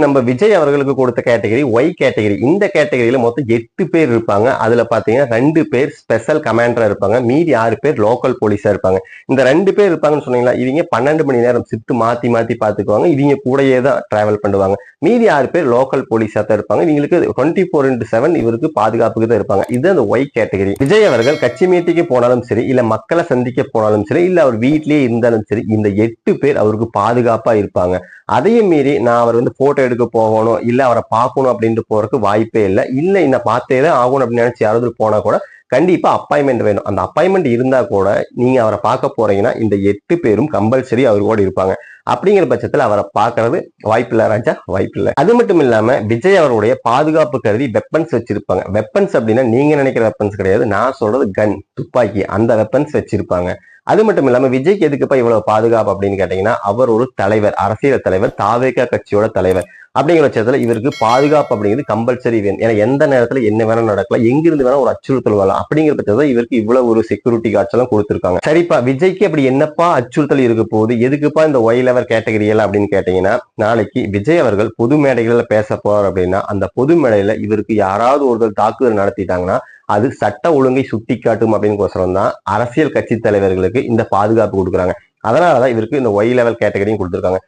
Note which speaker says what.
Speaker 1: நம்ம விஜய் அவர்களுக்கு கொடுத்த கேட்டகரி ஒய் கேட்டகரி. இந்த கேட்டகரியில மொத்தம் 8 பேர் இருப்பாங்க. அதுல பாத்தீங்கன்னா 2 பேர் ஸ்பெஷல் கமாண்டரா இருப்பாங்க. மீதி 6 பேர் லோக்கல் போலீஸா இருப்பாங்க. இந்த 2 பேர் இருப்பாங்கன்னு சொன்னீங்களா, இவங்க 12 மணி நேரம் ஷிஃப்ட் மாத்தி மாத்தி பாத்துக்குவாங்க. இவங்க கூடயே தான் டிராவல் பண்ணுவாங்க. மீதி 6 பேர் லோக்கல் போலீஸா தான் இருப்பாங்க. இவங்களுக்கு 24/7 இவருக்கு பாதுகாப்புக்கு தான் இருப்பாங்க. இது அந்த ஒய் கேட்டகரி. விஜய் அவர்கள் கட்சி மீட்டிங்கு போனாலும் சரி, இல்ல மக்களை சந்திக்க போனாலும் சரி, இல்ல அவர் வீட்லயே இருந்தாலும் சரி, இந்த 8 பேர் அவருக்கு பாதுகாப்பா இருப்பாங்க. அதையும் மீறி நான் அவர் போட்டோ எடுக்க போகணும், இல்ல அவரை பார்க்கணும் அப்படின்ட்டு போறதுக்கு வாய்ப்பே இல்லை. இல்ல இந்த பார்த்தே தான் ஆகணும் அப்படின்னு நினைச்சு யாராவது போனா கூட கண்டிப்பா அப்பாயின்மெண்ட் வேணும். அந்த அப்பாயின்மெண்ட் இருந்தா கூட நீங்க அவரை பார்க்க போறீங்கன்னா இந்த 8 பேரும் கம்பல்சரி அவர் கூட இருப்பாங்க. அப்படிங்கிற பட்சத்துல அவரை பார்க்கறது வாய்ப்பில்லை ராஜா, வாய்ப்பில்லை. அது மட்டும் இல்லாம விஜய் அவருடைய பாதுகாப்பு கருதி வெப்பன்ஸ் வச்சிருப்பாங்க. வெப்பன்ஸ் அப்படின்னா நீங்க நினைக்கிற வெப்பன்ஸ் கிடையாது, நான் சொல்றது கன், துப்பாக்கி, அந்த வெப்பன்ஸ் வச்சிருப்பாங்க. அது மட்டும் இல்லாம விஜய்க்கு எதுக்குப்பா இவ்வளவு பாதுகாப்பு அப்படின்னு கேட்டீங்கன்னா, அவர் ஒரு தலைவர், அரசியல் தலைவர், தாவேகா கட்சியோட தலைவர். அப்படிங்கிற பட்சத்துல இவருக்கு பாதுகாப்பு அப்படிங்கிறது கம்பல்சரி வேணும். ஏன்னா எந்த நேரத்துல என்ன வேணா நடக்கலாம், எங்கிருந்து வேணா ஒரு அச்சுறுத்தல் வரலாம். அப்படிங்கிற பட்சத்துல இவருக்கு இவ்வளவு ஒரு செக்யூரிட்டி கார்ட்ஸ் எல்லாம் கொடுத்திருக்காங்க. சரிப்பா, விஜய்க்கு அப்படி என்னப்பா அச்சுறுத்தல் இருக்க போகுது, எதுக்குப்பா இந்த ஒய் லெவல் கேட்டகரி எல்லாம் அப்படின்னு கேட்டீங்கன்னா, நாளைக்கு விஜய் அவர்கள் பொது மேடைகள்ல பேச போறார் அப்படின்னா, அந்த பொது மேடையில இவருக்கு யாராவது ஒருத்தர் தாக்குதல் நடத்திட்டாங்கன்னா அது சட்ட ஒழுங்கை சுட்டி காட்டும் அப்படின்னு தான் அரசியல் கட்சி தலைவர்களுக்கு இந்த பாதுகாப்பு கொடுக்குறாங்க. அதனாலதான் இவருக்கு இந்த ஒய் லெவல் கேட்டகரியும் கொடுத்திருக்காங்க.